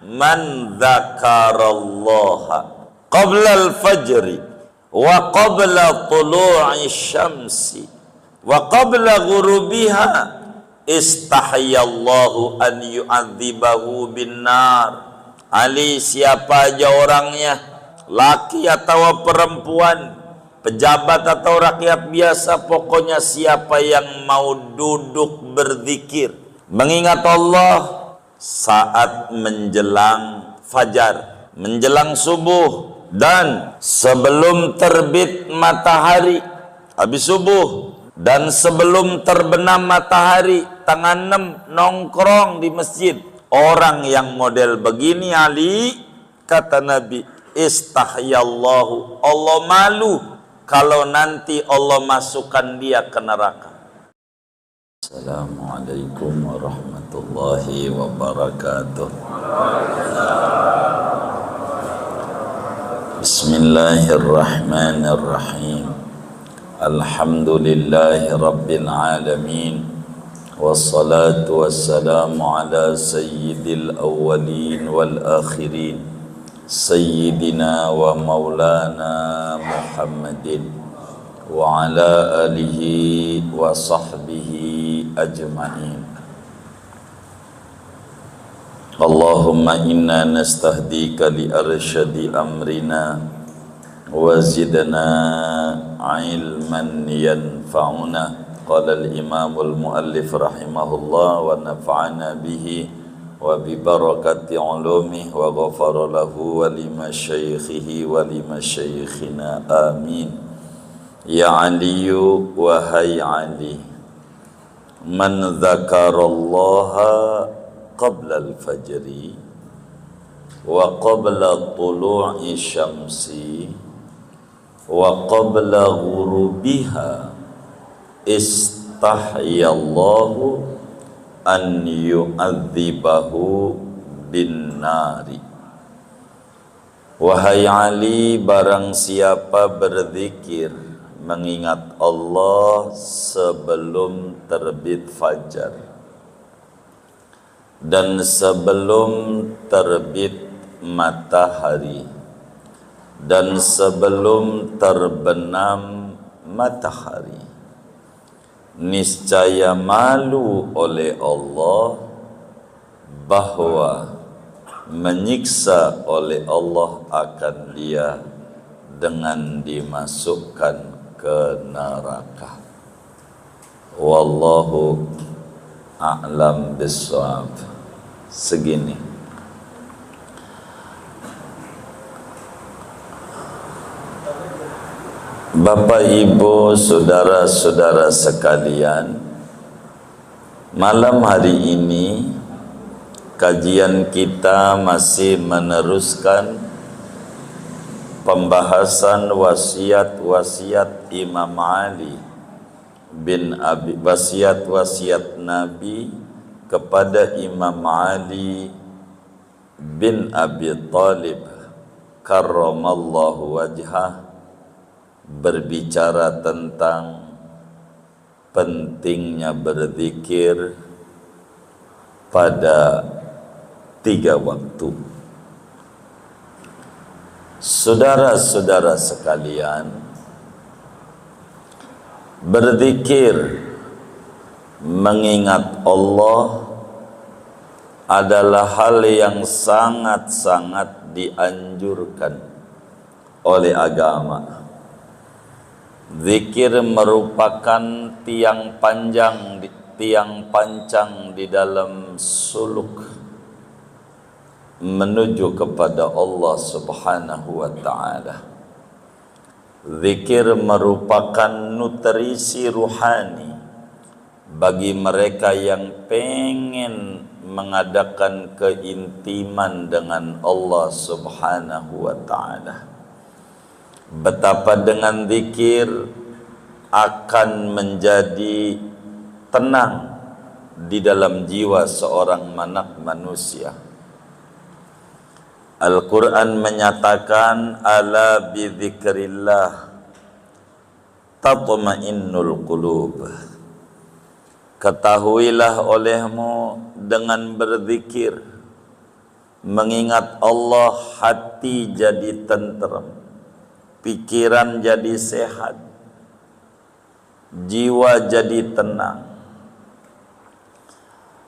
man dzakarallaha qabla al-fajri wa qabla tulu'i syamsi wa qabla ghurubiha istahyallahu an yu'adzibahu bin nar. Ali, siapa aja orangnya, laki atau perempuan, pejabat atau rakyat biasa, pokoknya siapa yang mau duduk berzikir, mengingat Allah saat menjelang fajar, menjelang subuh, dan sebelum terbit matahari, habis subuh, dan sebelum terbenam matahari, tanggal 6 nongkrong di masjid. Orang yang model begini, Ali, kata Nabi, istahyallahu, Allah malu kalau nanti Allah masukkan dia ke neraka. Assalamualaikum warahmatullahi wabarakatuh. Bismillahirrahmanirrahim. Alhamdulillahi rabbil alamin. Wassalatu wassalamu ala sayyidil awwalin wal akhirin, sayyidina wa maulana Muhammadin wa ala alihi wa sahbihi ajma'in. Allahumma inna nastahdika li arsyadi amrina wa zidna ilman yanfa'una. Qala al-imamul muallif rahimahullah wa nafa'ana bihi wa bi barakati ulumih wa ghafara lahu wa lima syaikhihi wa lima syaikhina amin. Ya Aliyu wahai Ali, man dzakarallaha qabla al-fajri wa qabla tulu'i syamsi wa qabla ghurubiha istahyallahu an yu'adzibahu bin nari. Wahai Ali, barang siapa berzikir mengingat Allah sebelum terbit fajar dan sebelum terbit matahari dan sebelum terbenam matahari, niscaya malu oleh Allah bahwa menyiksa oleh Allah akan dia dengan dimasukkan ke neraka. Wallahu a'lam bissawab. Segini. Bapak, Ibu, saudara-saudara sekalian, malam hari ini kajian kita masih meneruskan pembahasan wasiat-wasiat Imam Ali bin Abi, wasiat Nabi kepada Imam Ali bin Abi Thalib karramallahu wajhah, berbicara tentang pentingnya berzikir pada 3 waktu. Saudara-saudara sekalian, berzikir mengingat Allah adalah hal yang sangat-sangat dianjurkan oleh agama. Zikir merupakan tiang pancang di dalam suluk menuju kepada Allah Subhanahu wa ta'ala. Zikir merupakan nutrisi ruhani bagi mereka yang pengen mengadakan keintiman dengan Allah Subhanahu wa ta'ala. Betapa dengan zikir akan menjadi tenang di dalam jiwa seorang manusia. Al-Quran menyatakan, ala bidzikrillah tatma'innul qulub. Ketahuilah olehmu dengan berzikir, Mengingat Allah hati jadi tenteram, pikiran jadi sehat, jiwa jadi tenang.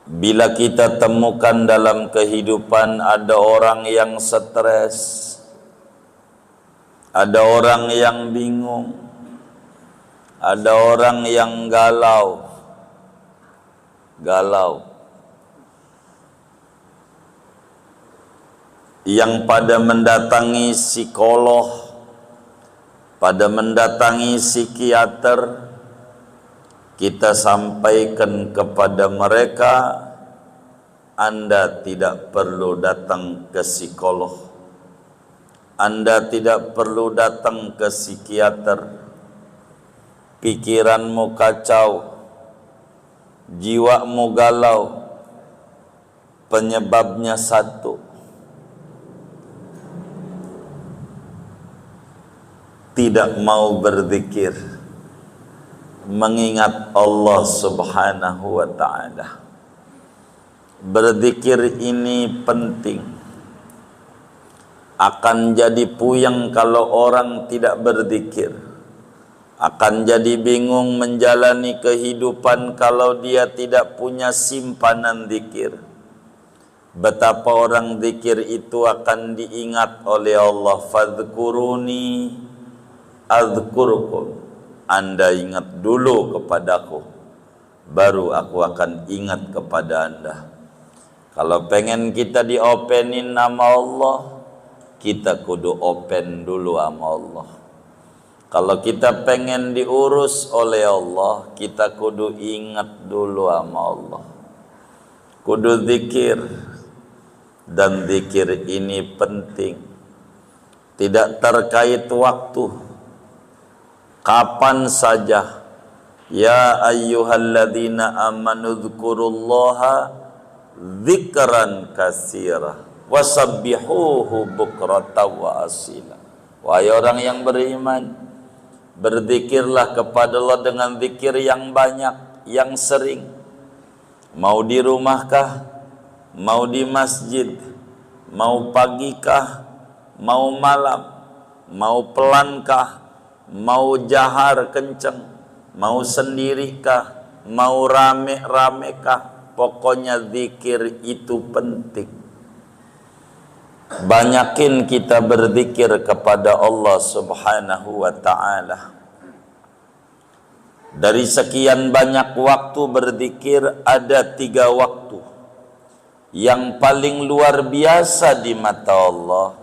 Bila kita temukan dalam kehidupan ada orang yang stres, ada orang yang bingung, ada orang yang galau, yang pada mendatangi psikolog, pada mendatangi psikiater, kita sampaikan kepada mereka, Anda tidak perlu datang ke psikolog, Anda tidak perlu datang ke psikiater. Pikiranmu kacau, jiwamu galau, penyebabnya satu: tidak mau berzikir, mengingat Allah Subhanahu wa ta'ala. Berzikir ini penting. Akan jadi puyeng kalau orang tidak berzikir. Akan jadi bingung menjalani kehidupan kalau dia tidak punya simpanan zikir. Betapa orang zikir itu akan diingat oleh Allah. Fadhkuruni adzkurukum. Anda ingat dulu kepadaku, baru aku akan ingat kepada Anda. Kalau pengen kita diopenin nama Allah, kita kudu open dulu sama Allah. Kalau kita pengen diurus oleh Allah, kita kudu ingat dulu sama Allah. Kudu zikir. Dan zikir ini penting. Tidak terkait waktu. Kapan saja. Ya ayyuhalladzina amanu dzkurullaha dzikran katsira wasabbihuhu bukratan wa asila. Wahai orang yang beriman, berzikirlah kepada Allah dengan zikir yang banyak, yang sering. Mau di rumahkah, mau di masjid, mau pagikah, mau malam, mau pelankah, mau jahar kenceng, mau sendirikah, mau rame-ramekah, pokoknya zikir itu penting. Banyakin kita berzikir kepada Allah Subhanahu wa ta'ala. Dari sekian banyak waktu berzikir, ada 3 waktu yang paling luar biasa di mata Allah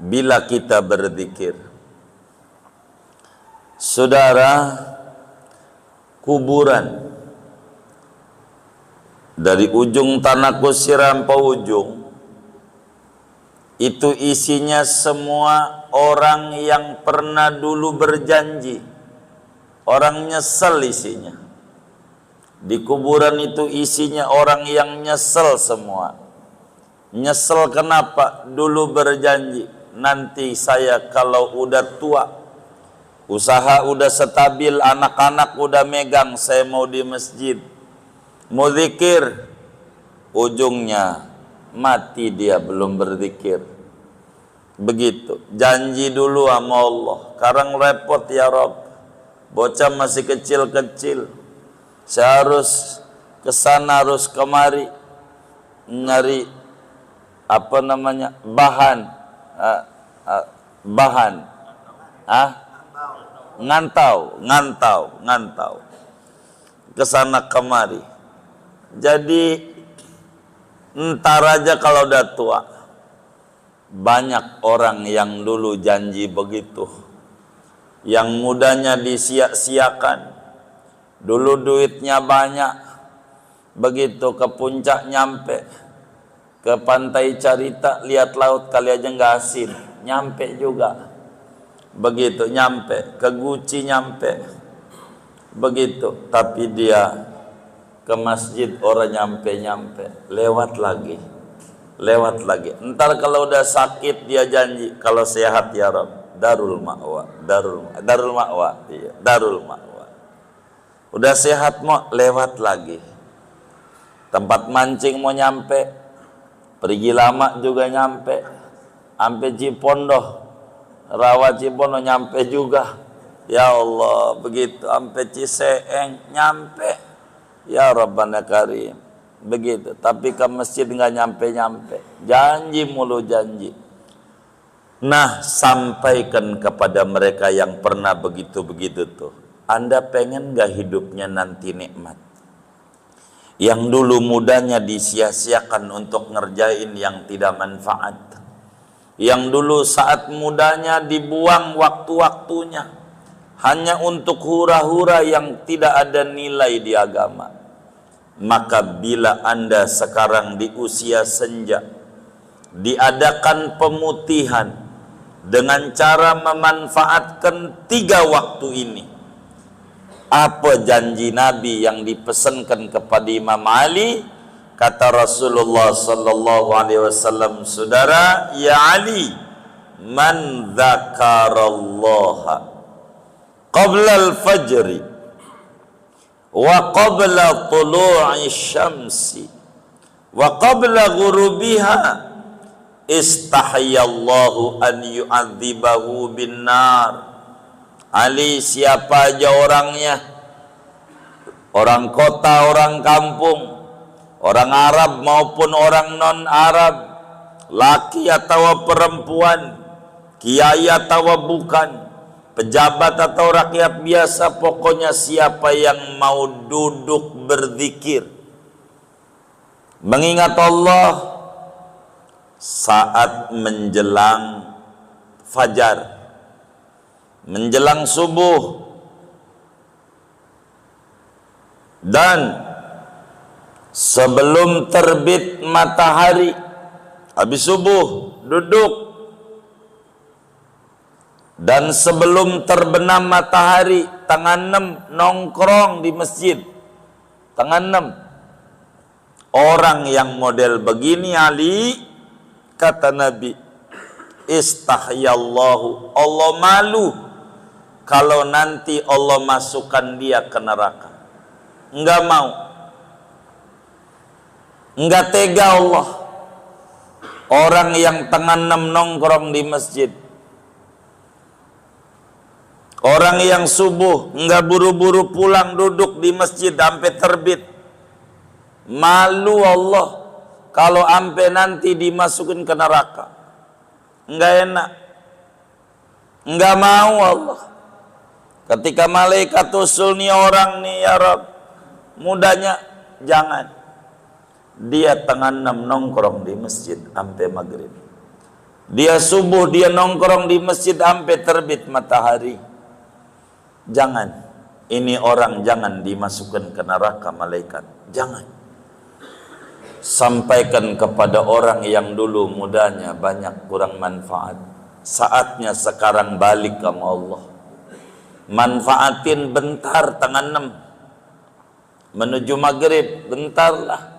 bila kita berzikir. Saudara, kuburan dari ujung tanah kusir sampai ujung itu isinya semua orang yang pernah dulu berjanji. Orang nyesel isinya. Di kuburan itu isinya orang yang nyesel semua. Nyesel kenapa? Dulu berjanji, nanti saya kalau udah tua, usaha udah stabil, anak-anak udah megang, saya mau di masjid, mau zikir. Ujungnya mati dia belum berzikir. Begitu. Janji dulu sama Allah. Sekarang repot ya Rabb. Bocah masih kecil-kecil. Saya harus kesana, harus kemari. Nyari apa namanya? Bahan. Ngantau. Kesana kemari. Jadi entar aja kalau udah tua. Banyak orang yang dulu janji begitu, yang mudanya disia-siakan. Dulu duitnya banyak, begitu ke puncak nyampe, ke pantai Carita lihat laut kali aja nggak asin, nyampe juga. Begitu nyampe, ke Guci nyampe, begitu. Tapi dia ke masjid orang nyampe, lewat lagi. Entar kalau udah sakit dia janji, kalau sehat ya Rabb, darul ma'wa. Iya, darul ma'wa. Udah sehat mau lewat lagi. Tempat mancing mau nyampe, Pergi lama juga nyampe. Sampai Cipondoh, Rawa Cipondoh nyampe juga. Ya Allah, begitu. Sampai Ciseeng nyampe. Ya Rabbana Karim. Begitu. Tapi ke masjid nggak nyampe-nyampe. Janji mulu janji. Nah, sampaikan kepada mereka yang pernah begitu-begitu tuh. Anda pengen gak hidupnya nanti nikmat? Yang dulu mudanya disia-siakan untuk ngerjain yang tidak manfaat. Yang dulu saat mudanya dibuang waktu-waktunya hanya untuk hura-hura yang tidak ada nilai di agama. Maka bila Anda sekarang di usia senja, diadakan pemutihan dengan cara memanfaatkan 3 waktu ini. Apa janji Nabi yang dipesankan kepada Imam Ali? Kata Rasulullah sallallahu alaihi wasallam, saudara, ya Ali, man dzakarallaha qabla al-fajri wa qabla tulu'i syamsi wa qabla ghurubiha istahyallahu an yu'adzibahu bin nar. Ali, siapa aja orangnya, orang kota, orang kampung, orang Arab maupun orang non-Arab, laki atau perempuan, kiai atau bukan, pejabat atau rakyat biasa, pokoknya siapa yang mau duduk berzikir, mengingat Allah saat menjelang fajar, menjelang subuh, dan sebelum terbit matahari. Habis subuh duduk, dan sebelum terbenam matahari tengah 6 nongkrong di masjid. Tengah 6. Orang yang model begini, Ali, kata Nabi, istahyallahu, Allah malu kalau nanti Allah masukkan dia ke neraka. Enggak mau, enggak tega Allah. Orang yang tengah 6 nongkrong di masjid, orang yang subuh enggak buru-buru pulang, duduk di masjid sampai terbit. Malu Allah kalau sampai nanti dimasukin ke neraka. Enggak enak, enggak mau Allah. Ketika malaikat usul nih orang nih, ya Rabb, mudanya jangan. Dia tengah 6 nongkrong di masjid sampai maghrib. Dia subuh dia nongkrong di masjid sampai terbit matahari. Jangan. Ini orang jangan dimasukkan ke neraka malaikat. Jangan. Sampaikan kepada orang yang dulu mudanya banyak kurang manfaat. Saatnya sekarang balik sama Allah. Manfaatin bentar tengah 6 menuju maghrib, bentarlah.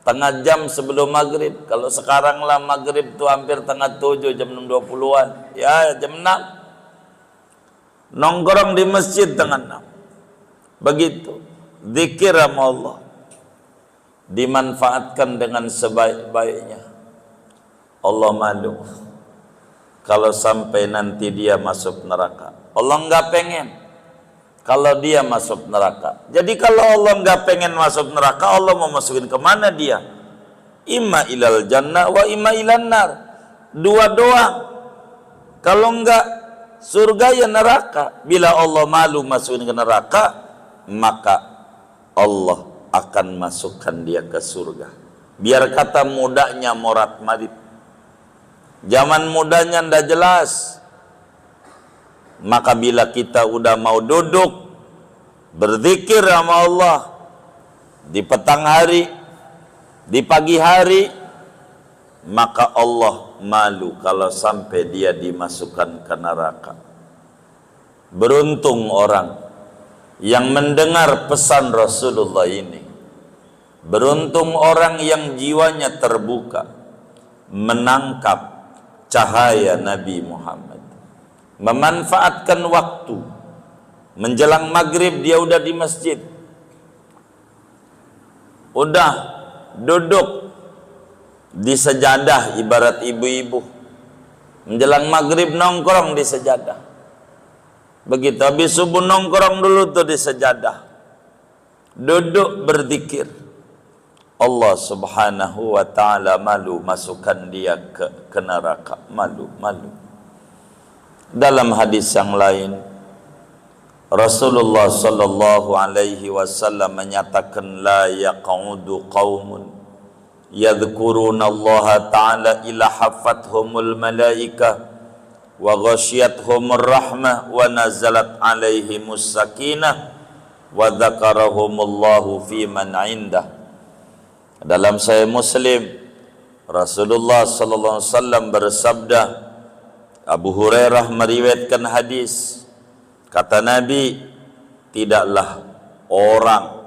Tengah jam sebelum maghrib. Kalau sekarang lah maghrib tuh hampir tengah 7, jam 6.20-an. Ya, jam 6. Nongkrong di masjid tengah 6. Begitu. Zikir sama Allah. Dimanfaatkan dengan sebaik-baiknya. Allah malu kalau sampai nanti dia masuk neraka. Allah nggak pengen kalau dia masuk neraka. Jadi kalau Allah nggak pengen masuk neraka, Allah mau masukin kemana dia? Imma ilal jannah wa imma ilan nar. Dua doang. Kalau nggak surga ya neraka. Bila Allah malu masukin ke neraka, maka Allah akan masukkan dia ke surga. Biar kata mudanya morat marit. Zaman mudanya ndak jelas. Maka bila kita udah mau duduk berzikir sama Allah di petang hari, di pagi hari, maka Allah malu kalau sampai dia dimasukkan ke neraka. Beruntung orang yang mendengar pesan Rasulullah ini. Beruntung orang yang jiwanya terbuka menangkap cahaya Nabi Muhammad. Memanfaatkan waktu. Menjelang maghrib dia udah di masjid. Udah duduk di sejadah, ibarat ibu-ibu menjelang maghrib nongkrong di sejadah. Begitu habis subuh nongkrong dulu tuh di sejadah, duduk berzikir. Allah subhanahu wa ta'ala malu masukkan dia ke neraka. Malu. Dalam hadis yang lain, Rasulullah sallallahu alaihi wasallam menyatakan, la yaq'udu qaumun yadhkuruna Allah ta'ala ila haffathumul malaikah wa ghasyiyatuhumur rahmah wa nazalat alaihimus sakinah wa dzakarahumullahu fi man indah. Dalam Sahih Muslim, Rasulullah sallallahu alaihi wasallam bersabda, Abu Hurairah meriwayatkan hadis, kata Nabi, tidaklah orang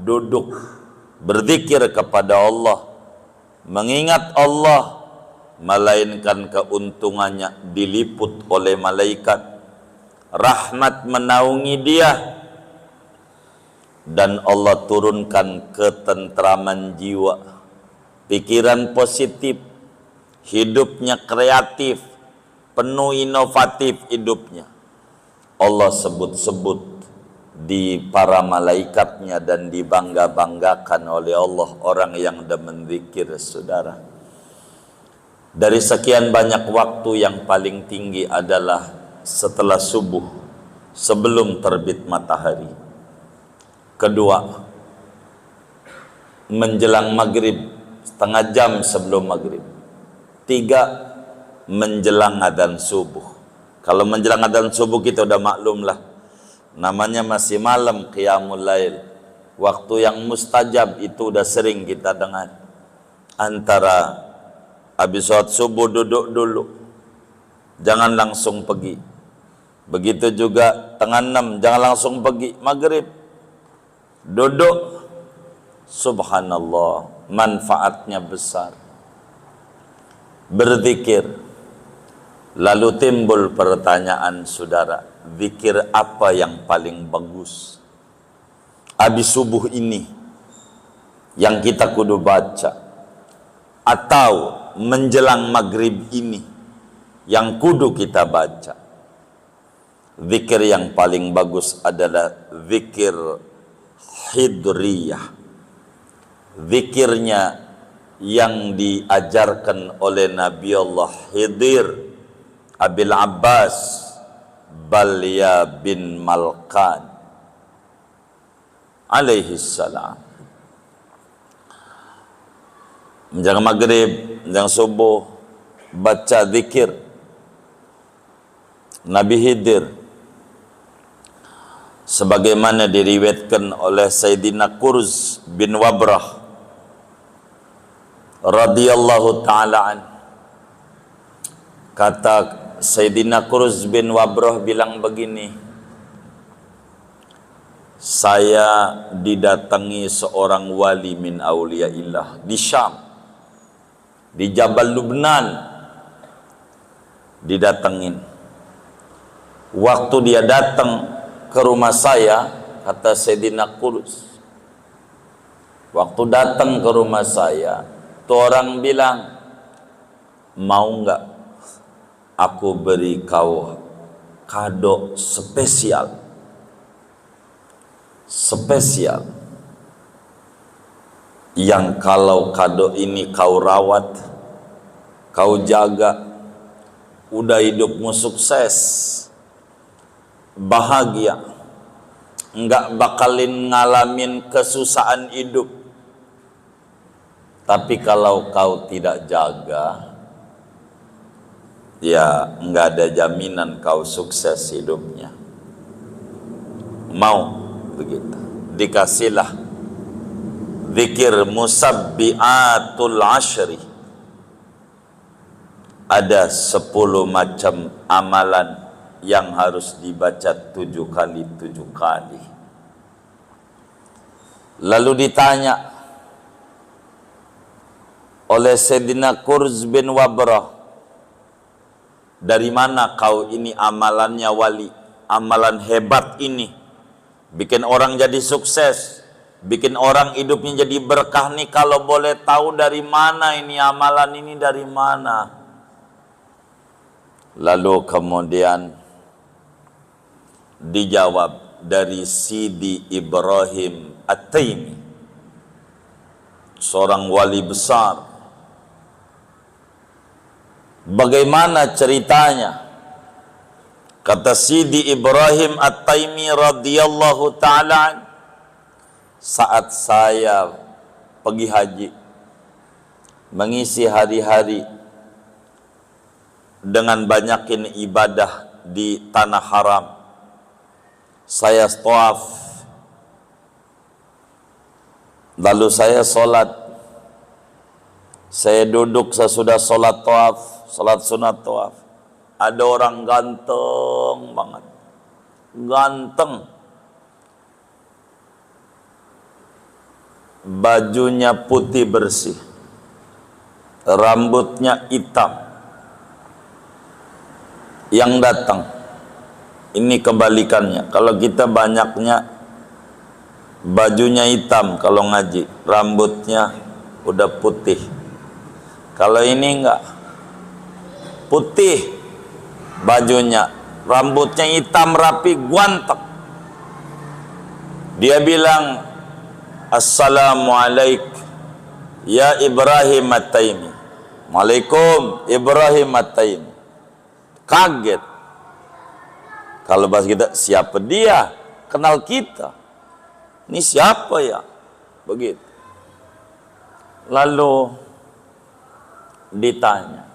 duduk berzikir kepada Allah, mengingat Allah, melainkan keuntungannya diliput oleh malaikat, rahmat menaungi dia, dan Allah turunkan ketentraman jiwa, pikiran positif, hidupnya kreatif, penuh inovatif hidupnya. Allah sebut-sebut di para malaikatnya dan dibangga-banggakan oleh Allah orang yang demen zikir, saudara. Dari sekian banyak waktu, yang paling tinggi adalah setelah subuh, sebelum terbit matahari. Kedua, menjelang maghrib, setengah jam sebelum maghrib. Tiga, menjelang adzan subuh. Kalau menjelang adzan subuh kita udah maklum lah, namanya masih malam, qiyamul lail. Waktu yang mustajab itu udah sering kita dengar. Antara habis sholat subuh duduk dulu, jangan langsung pergi. Begitu juga tengah 6, jangan langsung pergi. Maghrib duduk, subhanallah, manfaatnya besar. Berzikir. Lalu timbul pertanyaan, saudara, zikir apa yang paling bagus habis subuh ini yang kita kudu baca, atau menjelang maghrib ini yang kudu kita baca? Zikir yang paling bagus adalah zikir hidriyah, zikirnya yang diajarkan oleh Nabi Allah Khidir Abil Abbas Balya bin Malkan alaihi salam. Menjelang maghrib, menjelang subuh, baca zikir Nabi Khidir, sebagaimana diriwayatkan oleh Sayyidina Kurz bin Wabrah radhiyallahu ta'ala an. Kata Sayyidina Kurz bin Wabrah bilang begini, saya didatangi seorang wali min auliyaillah di Syam, di Jabal Lubnan, didatengin. Waktu dia datang ke rumah saya, kata Sayyidina Kurz, waktu datang ke rumah saya, tuh orang bilang, mau enggak aku beri kau kado spesial, yang kalau kado ini kau rawat, kau jaga, udah hidupmu sukses, bahagia, enggak bakalin ngalamin kesusahan hidup. Tapi kalau kau tidak jaga, ya enggak ada jaminan kau sukses hidupnya. Mau begitu? Dikasihlah zikir musabbiatul ashri. Ada 10 macam amalan yang harus dibaca 7 kali 7 kali. Lalu ditanya oleh Sayyidina Kurz bin Wabrah, dari mana kau ini amalannya wali, amalan hebat ini, bikin orang jadi sukses, bikin orang hidupnya jadi berkah nih kalau boleh tahu dari mana ini amalan ini dari mana. Lalu kemudian dijawab dari Sidi Ibrahim At-Taimi, seorang wali besar. Bagaimana ceritanya? Kata Sidi Ibrahim At-Taimi radhiyallahu ta'ala, saat saya pergi haji, mengisi hari-hari dengan banyakin ibadah di tanah haram, saya tawaf, lalu saya solat, saya duduk sesudah solat tawaf, solat sunat tawaf, ada orang ganteng banget, ganteng, bajunya putih bersih, rambutnya hitam. Yang datang ini kebalikannya. Kalau kita banyaknya bajunya hitam kalau ngaji, rambutnya udah putih. Kalau ini enggak, putih bajunya, rambutnya hitam rapi, guanteng. Dia bilang, "Assalamualaikum ya Ibrahim At-Taimi." Waalaikum Ibrahim At-Taimi. Kaget. Kalau bahasa kita, siapa dia? Kenal kita. Ini siapa ya? Begitu. Lalu ditanya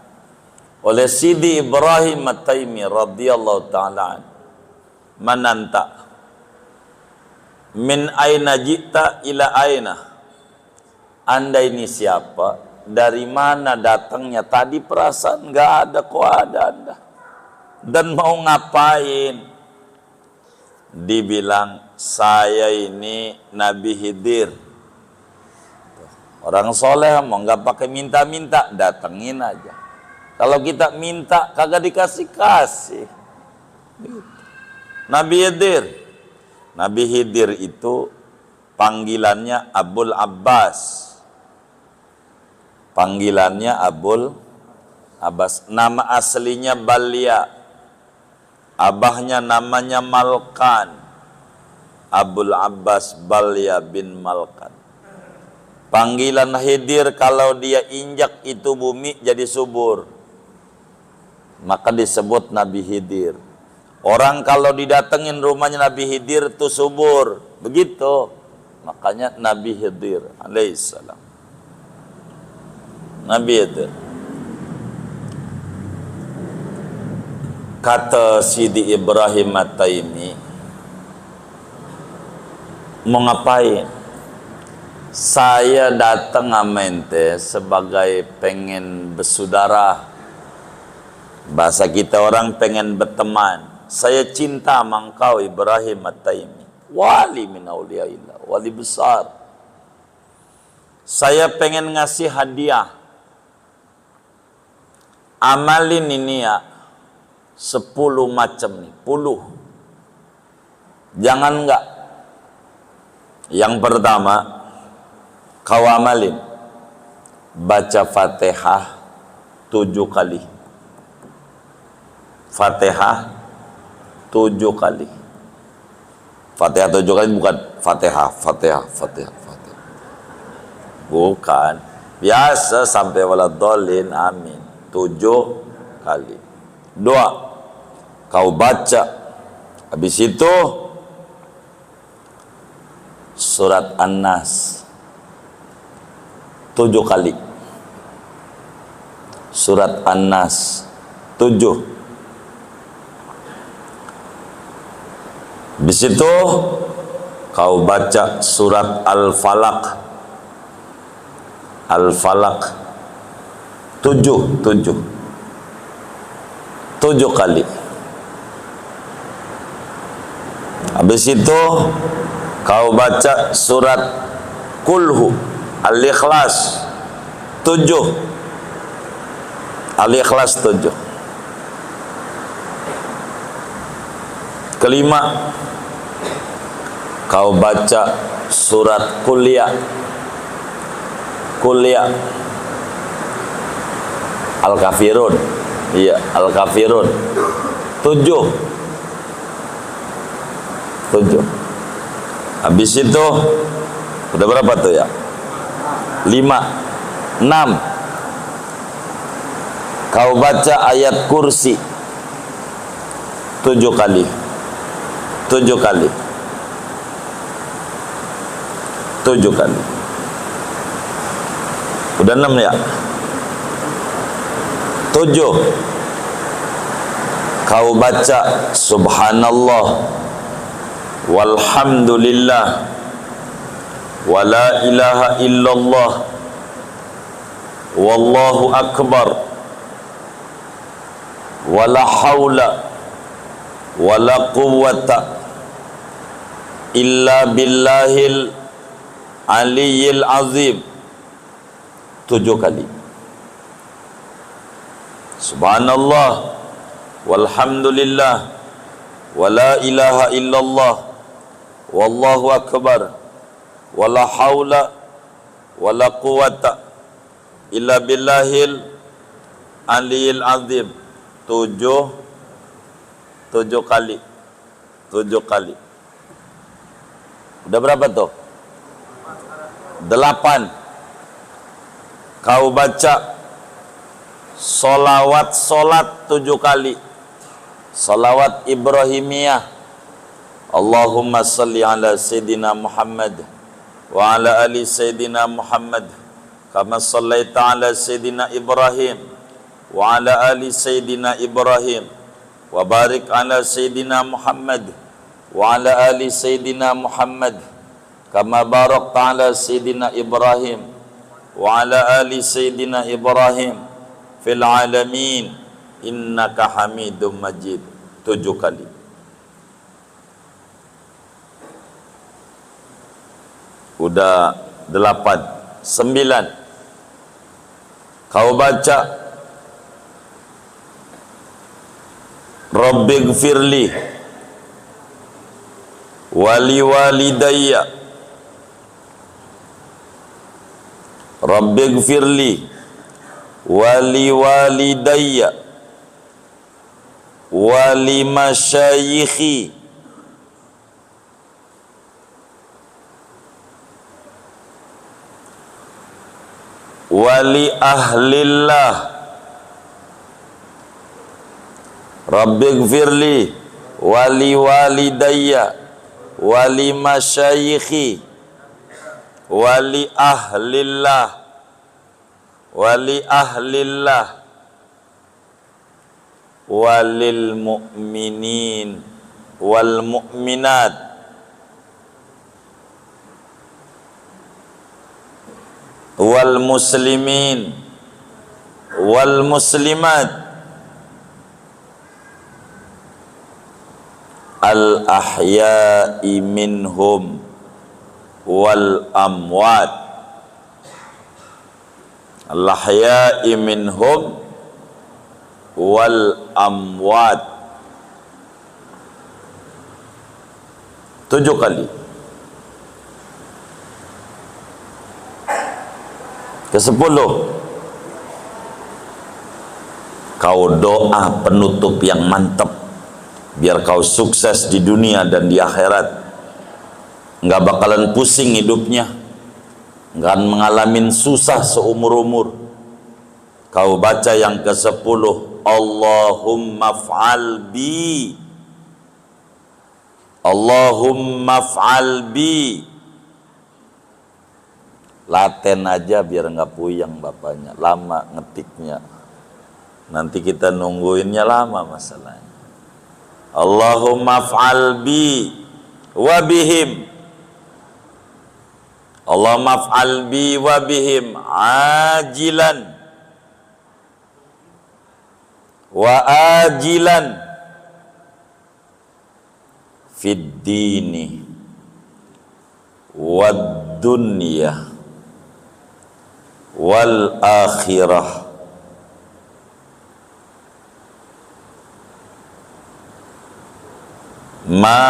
oleh Sidi Ibrahim At-Taimi radhiyallahu ta'ala, "Man anta? Min aina jita ila aina?" Anda ini siapa? Dari mana datangnya? Tadi perasaan nggak ada, kok ada Anda? Dan mau ngapain? Dibilang, saya ini Nabi Khidir. Orang soleh mau nggak pakai minta-minta, datengin aja. Kalau kita minta kagak dikasih-kasih. Nabi Khidir. Nabi Khidir itu panggilannya Abul Abbas. Panggilannya Abul Abbas. Nama aslinya Balia. Abahnya namanya Malkan. Abul Abbas Balia bin Malkan. Panggilan Khidir kalau dia injak itu bumi jadi subur, maka disebut Nabi Khidir. Orang kalau didatengin rumahnya Nabi Khidir itu subur, begitu. Makanya Nabi Khidir alaihissalam. Nabi Khidir. Kata Sidi Ibrahim At-Taimi, mau ngapain? Saya datang sama ente sebagai pengen bersaudara. Bahasa kita orang pengen berteman. Saya cinta sama engkau Ibrahim At-Taimi, wali min auliyaillah, wali besar. Saya pengen ngasih hadiah. Amalin ini ya 10 macam nih, 10. Jangan enggak. Yang pertama, kau amalin baca Fatihah 7 kali. Fatihah 7 kali. Fatihah 7 kali bukan Fatihah. Bukan. Biasa sampai waladhdallin, amin. 7 kali. Doa kau baca, habis itu surat An-Nas 7 kali. Surat An-Nas 7. Habis itu kau baca surat Al-Falaq. Al-Falaq 7 kali. Habis itu kau baca surat Kulhu Al-Ikhlas 7. Al-Ikhlas 7. Kelima, kau baca surat Qul-Ya. Qul-Ya. Al-Kafirun. Iya, Al-Kafirun. 7. Habis itu udah berapa tuh ya? 5. 6. Kau baca ayat kursi 7 kali. 7 kali. 7 kali. Udah 6 ya? 7. Kau baca subhanallah walhamdulillah wala ilaha illallah wallahu akbar wala haula wala quwwata illa billahil aliyyil azim. 7 kali. Subhanallah walhamdulillah wala ilaha illallah wallahu akbar wala haula wala quwwata illa billahil aliyyil azim. 7 kali. 7 kali. Udah berapa tuh? 8. Kau baca solat 7 kali. Salawat Ibrahimiyah. Allahumma salli ala Sayyidina Muhammad wa ala ali Sayyidina Muhammad kama sallaita ala Sayyidina Ibrahim wa ala ali Sayyidina Ibrahim wa barik ala Sayyidina Muhammad wa ala ali Sayyidina Muhammad kama barakta ala Sayyidina Ibrahim wa ala ali Sayyidina Ibrahim fil alamin innaka Hamidum Majid. 7 kali. Udah 8. 9. Kau baca Rabbighfirli wali walidayya. Rabbighfirli wali walidayya wali masyayikhi wali ahlillah. Rabbighfirli wali walidayya wali masyayikhi wali ahlillah walil mu'minin wal mu'minat wal muslimin wal muslimat al ahya'i minhum wal amwat. Al ahya'i minhum wal amwat. 7 kali. Ke-10, kau doa penutup yang mantap biar kau sukses di dunia dan di akhirat. Nggak bakalan pusing hidupnya, nggak mengalami susah seumur-umur. Kau baca yang ke-10, Allahumma fa'al bi, Allahumma fa'al bi. Laten aja biar nggak puyeng bapaknya, lama ngetiknya. Nanti kita nungguinnya lama masalahnya. Allahumma fa'al bi wa bihim, Allahumma fa'al bi wa bihim ajilan wa ajilan fid dini wad dunya wal akhirah. Ma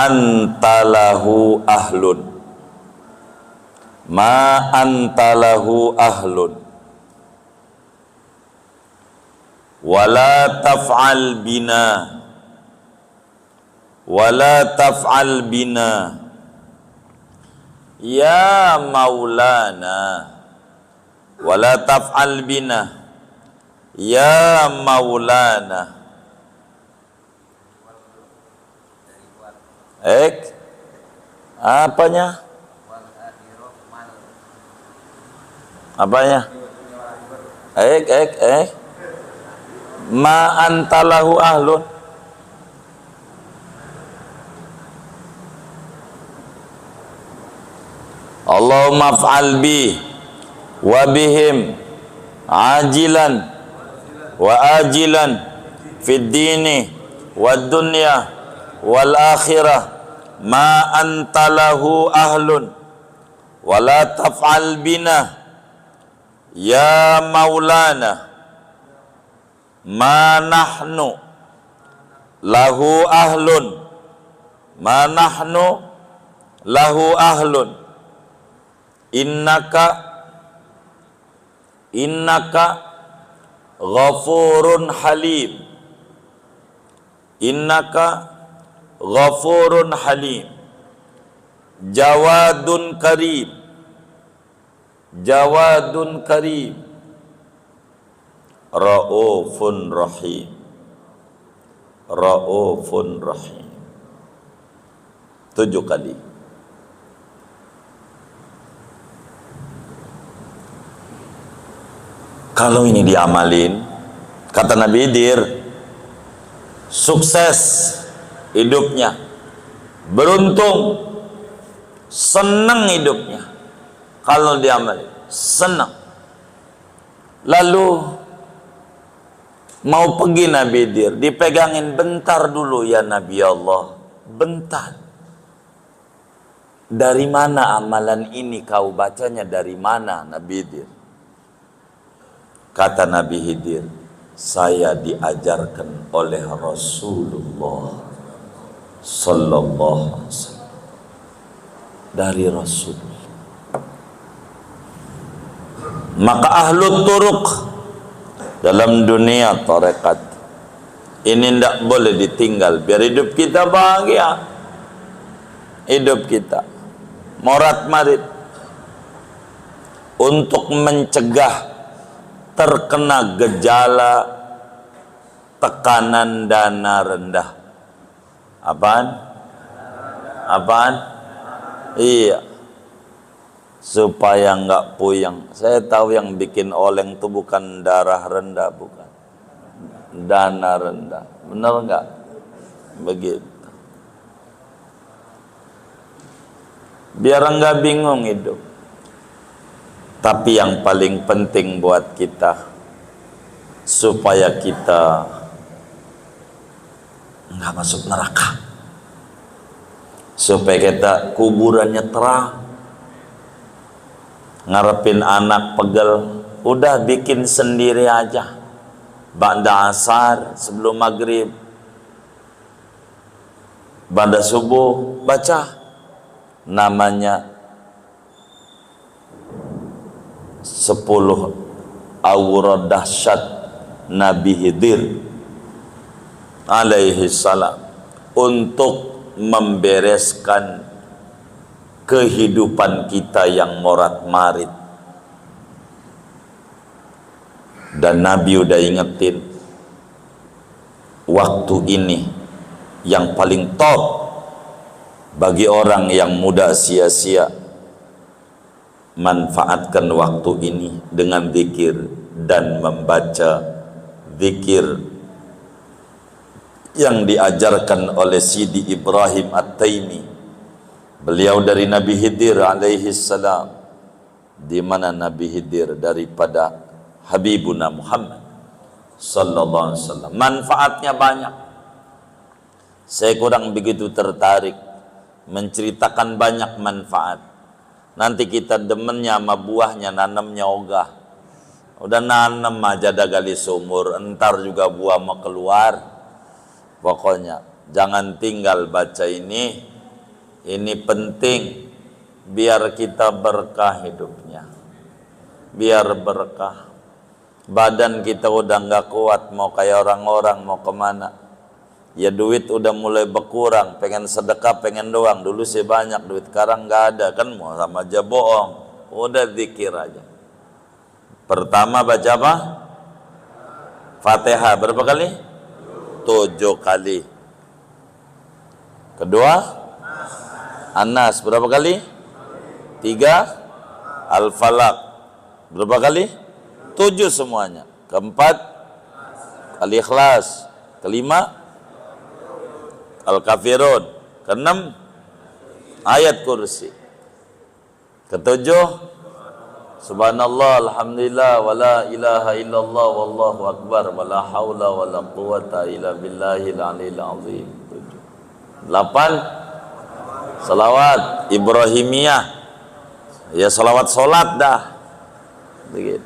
antalahu ahlun, ma antalahu ahlun wala taf'al bina ya maulana wala taf'al bina ya maulana. Apanya? Ma antalahu ahlun. Allahumma fa'al bi wa bihim ajilan wa ajilan fid dini wad dunya wal akhirah ma antalahu ahlun wala taf'al bina ya maulana ma nahnu lahu ahlun innaka ghafurun halim jawadun karim raufun rahim 7 kali. Kalau ini diamalin, kata Nabi Khidir, sukses hidupnya, beruntung, senang hidupnya. Kalau diamalin, senang. Lalu mau pergi Nabi Khidir, dipegangin, bentar dulu ya Nabi Allah, bentar. Dari mana amalan ini kau bacanya, dari mana Nabi Khidir? Kata Nabi Khidir, saya diajarkan oleh Rasulullah sallallahu alaihi wasallam. Dari Rasulullah. Maka ahlu turuk dalam dunia tarekat ini tidak boleh ditinggal biar hidup kita bahagia, hidup kita morat marit, untuk mencegah terkena gejala tekanan dana rendah. Apaan? Iya, supaya enggak puyeng. Saya tahu yang bikin oleng itu bukan darah rendah, bukan dana rendah. Benar enggak? Begitu. Biar enggak bingung hidup. Tapi yang paling penting buat kita, supaya kita enggak masuk neraka, supaya kita kuburannya terang. Ngarepin anak pegel, udah bikin sendiri aja. Ba'da asar, sebelum maghrib, ba'da subuh, baca namanya 10 aura dahsyat Nabi Khidir alaihi salam untuk membereskan kehidupan kita yang morat-marit. Dan Nabi udah ingetin, waktu ini yang paling top bagi orang yang muda sia-sia. Manfaatkan waktu ini dengan zikir dan membaca zikir yang diajarkan oleh Sidi Ibrahim At-Taimi. Beliau dari Nabi Khidir alaihi salam. Di mana Nabi Khidir daripada Habibuna Muhammad sallallahu alaihi wasallam. Manfaatnya banyak. Saya kurang begitu tertarik menceritakan banyak manfaat. Nanti kita demennya sama buahnya, nanamnya ogah. Udah nanam aja dah gali sumur, entar juga buah mau keluar. Pokoknya jangan tinggal baca ini penting. biar kita berkah hidupnya, biar berkah. Badan kita udah nggak kuat, mau kayak orang-orang, mau kemana? Ya duit udah mulai berkurang, pengen sedekah, pengen doang. Dulu sih banyak duit, sekarang nggak ada kan, mau sama aja bohong. Udah zikir aja. Pertama baca apa? Fatihah berapa kali? 7 kali. Kedua An-Nas berapa kali? 3 Al-Falaq berapa kali? 7 semuanya. Keempat Al-Ikhlas. Kelima Al-Kafirun. Keenam ayat kursi. Ketujuh Subhanallah, alhamdulillah, wala ilaha illallah, wallahu akbar, wala hawla wala quwata illa billahil aliyil azim. 8 salawat Ibrahimiyah. Ya salawat solat dah. Begitu.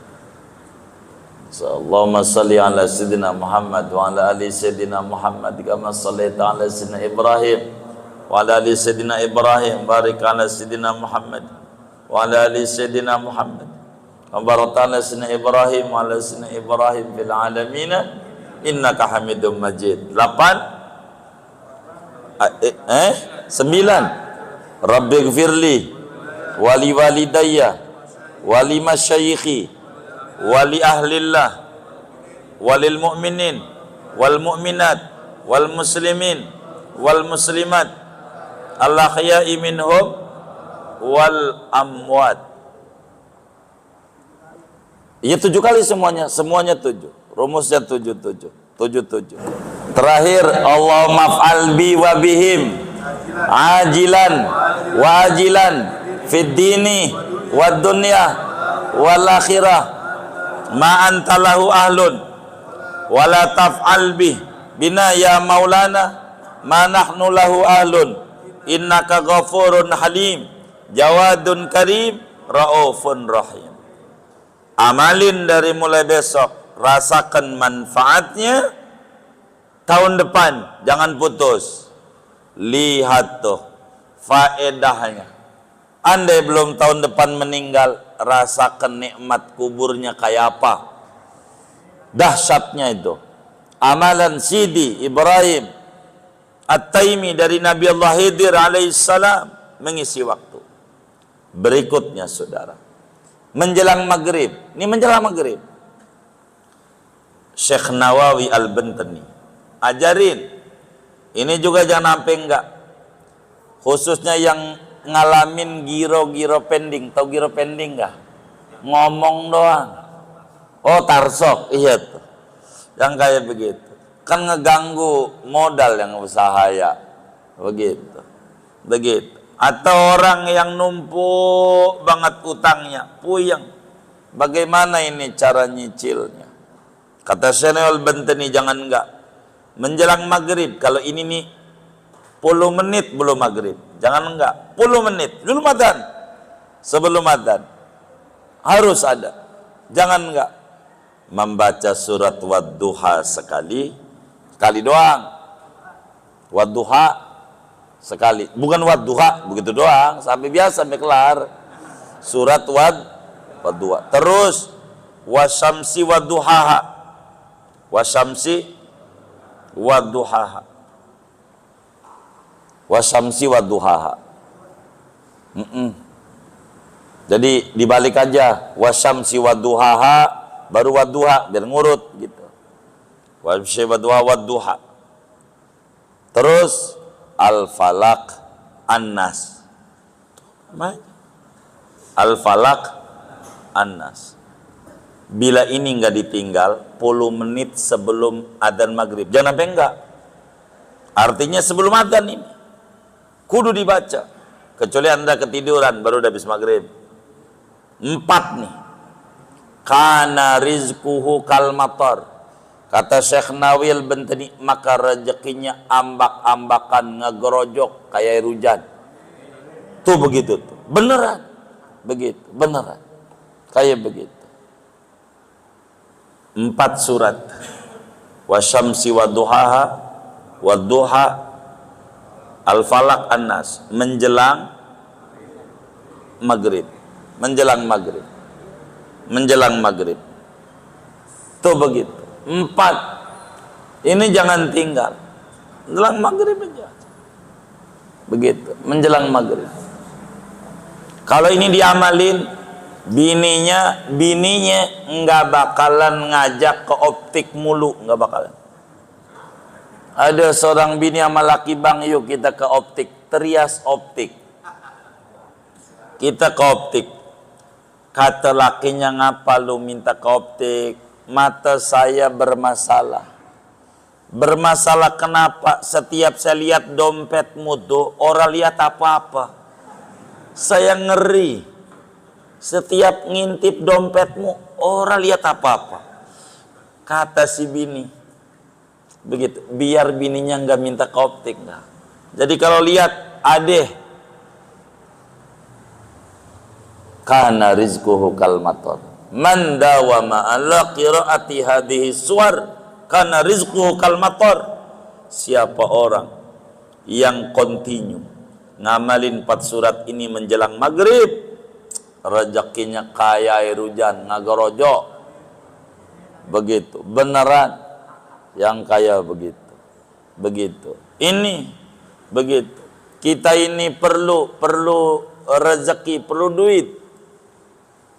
Allahumma salli ala sayyidina Muhammad wa ala ali sayyidina Muhammad kama sallaita ala sayyidina Ibrahim wa ala ali sayyidina Ibrahim, barik ala sayyidina Muhammad wa ala ali sayyidina Muhammad wa barik ala sayyidina Ibrahim wa ala sayyidina Ibrahim fil alamin innaka Hamidum Majid. 9 Rabbighfirli wa li walidayya wa li masyayikhi wali ahlillah walil mu'minin wal mu'minat wal muslimin wal muslimat al-ahya'i minhum wal amwat. Ya 7 kali semuanya 7. Rumusnya 7. Terakhir Allahumma fa'al bi wa bihim ajilan wa ajilan fid dini wad dunya wal akhirah ma anta lahu ahlun wala taf'al bih bina ya maulana ma nahnu lahu ahlun innaka ghafurun halim jawadun karim raufun rahim. Amalin dari mulai besok, rasakan manfaatnya. Tahun depan jangan putus, lihat tuh faedahnya. Andai belum tahun depan meninggal, rasakan nikmat kuburnya kayak apa, dahsyatnya itu. Amalan Sidi Ibrahim At-Taimi dari Nabi Allah Khidir alaihissalam mengisi waktu. Berikutnya saudara, menjelang maghrib, ini menjelang maghrib, Syekh Nawawi Al-Bantani ajarin, ini juga jangan sampai enggak, khususnya yang ngalamin giro pending. Tahu giro pending enggak? Ngomong doang. Oh tarsok, iya tuh. Yang kayak begitu kan ngeganggu modal yang usaha ya. Begitu. Atau orang yang numpuk banget utangnya, puyeng. Bagaimana ini cara nyicilnya? Kata Syekh Al-Bantani jangan enggak. Menjelang maghrib, kalau ini nih 10 menit belum maghrib, jangan enggak 10 menit belum adzan, sebelum adzan harus ada. Jangan enggak membaca surat Wadduha sekali doang. Wadduha sekali, bukan Wadduha begitu doang sampai biasa sampai kelar. Surat Wadduha. Terus wasyamsi wadduhaha, wasyamsi wadduhaha, wasyamsi wadduhaha. Jadi dibalik aja, wasyamsi wadduhaha baru wadduha, biar ngurut gitu. Wasyamsi wadduha wadduha. Terus al-falaq an-nas. Al-falaq an-nas. Bila ini enggak ditinggal 10 menit sebelum adzan maghrib, jangan sampai enggak. Artinya sebelum adzan ini kudu dibaca, kecuali anda ketiduran baru udah habis maghrib. 4 nih, kana rizquhu kal matar, kata Syekh Nawawi Al-Bantani, maka rezekinya ambak-ambakan, ngegerojok kayak air hujan. Tuh begitu tuh, beneran begitu, beneran kayak begitu. 4 surat, wasyamsi wadduhaha, wadduha, al-falaq an-nas, menjelang maghrib, menjelang maghrib, menjelang maghrib. Tuh begitu. 4, ini jangan tinggal, menjelang maghrib aja. Begitu, menjelang maghrib. Kalau ini diamalin, bininya nggak bakalan ngajak ke optik mulu, nggak bakalan. Ada seorang bini sama laki, bang yuk kita ke optik, terias optik. Kita ke optik. Kata lakinya, ngapa lu minta ke optik? Mata saya bermasalah. Bermasalah kenapa? Setiap saya lihat dompetmu tuh, orang lihat apa-apa. Saya ngeri. Setiap ngintip dompetmu, orang lihat apa-apa. Kata si bini. Begitu. Biar bininya nggak minta ke optik. Nah. Jadi kalau lihat, adeh. Kana rizquhu kal matar. Man dawama ala qiraati hadhihi suwar kana rizquhu kal matar. Siapa orang yang kontinu ngamalin 4 surat ini menjelang maghrib, rezekinya kaya air hujan, ngagorojo. Begitu, beneran yang kaya begitu. Begitu. Ini begitu. Kita ini perlu rezeki, perlu duit.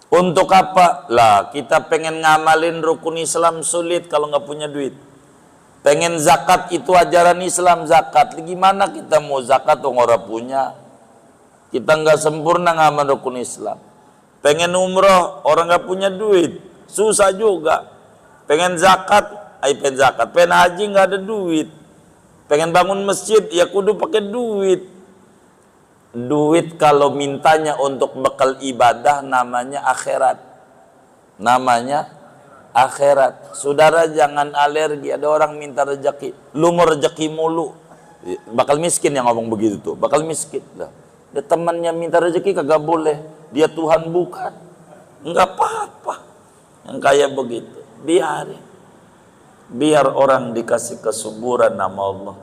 Untuk apa? Lah, kita pengen ngamalin rukun Islam sulit kalau nggak punya duit. Pengen zakat, itu ajaran Islam zakat. Gimana kita mau zakat tuh orang punya? Kita nggak sempurna ngamal rukun Islam. Pengen umroh, orang nggak punya duit, susah juga. Pengen zakat, pengen zakat. Pengen haji nggak ada duit. Pengen bangun masjid, ya kudu pakai duit. Duit kalau mintanya untuk bekal ibadah namanya akhirat. Namanya akhirat. Saudara jangan alergi, ada orang minta rezeki, lu mau rezeki mulu. Bakal miskin yang ngomong begitu tuh, bakal miskin lah. Dia temannya minta rezeki kagak boleh, dia Tuhan bukan. Enggak apa-apa. Yang kayak begitu, biarin. Biar orang dikasih kesuburan nama Allah.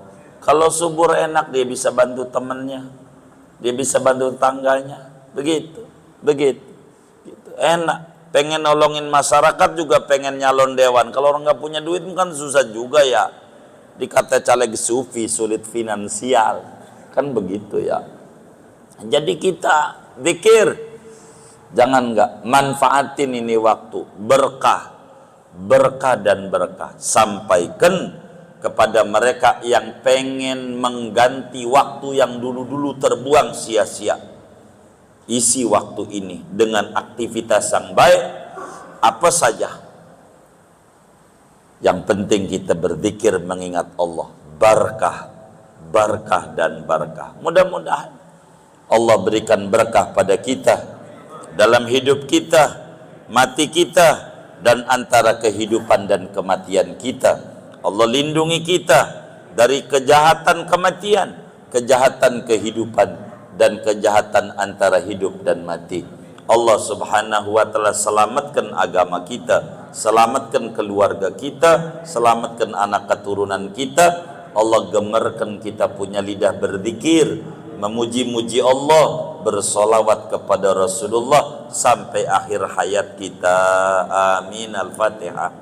Kalau subur enak, dia bisa bantu temannya. Dia bisa bantu tangganya, begitu, begitu, gitu. Enak. Pengen nolongin masyarakat juga pengen nyalon dewan. Kalau orang nggak punya duit kan susah juga ya. Dikata caleg sufi sulit finansial, kan begitu ya. Jadi kita zikir, jangan nggak manfaatin ini waktu berkah, berkah dan berkah. Sampaikan kepada mereka yang pengen mengganti waktu yang dulu-dulu terbuang sia-sia. Isi waktu ini dengan aktivitas yang baik, apa saja. Yang penting kita berzikir mengingat Allah. Berkah, berkah dan berkah. Mudah-mudahan Allah berikan berkah pada kita dalam hidup kita, mati kita, dan antara kehidupan dan kematian kita. Allah lindungi kita dari kejahatan kematian, kejahatan kehidupan, dan kejahatan antara hidup dan mati. Allah subhanahu wa ta'ala selamatkan agama kita, selamatkan keluarga kita, selamatkan anak keturunan kita. Allah gemarkan kita punya lidah berzikir, memuji-muji Allah, bersolawat kepada Rasulullah sampai akhir hayat kita. Amin. Al-Fatihah.